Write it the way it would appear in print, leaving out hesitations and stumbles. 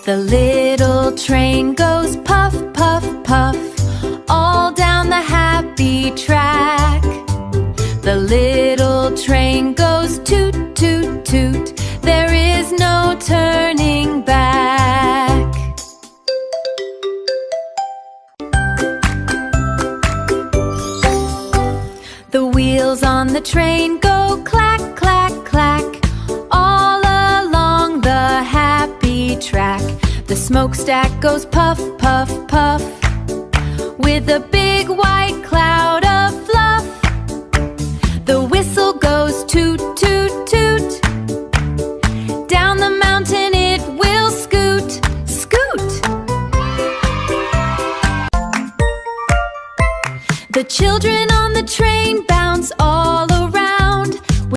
The little train goes puff, puff, puff, all down the happy track. The little train goes toot, toot, toot, there is no turning back. The wheels on the train go clack, clack, clack, all along the happy track. The smokestack goes puff, puff, puff, with a big white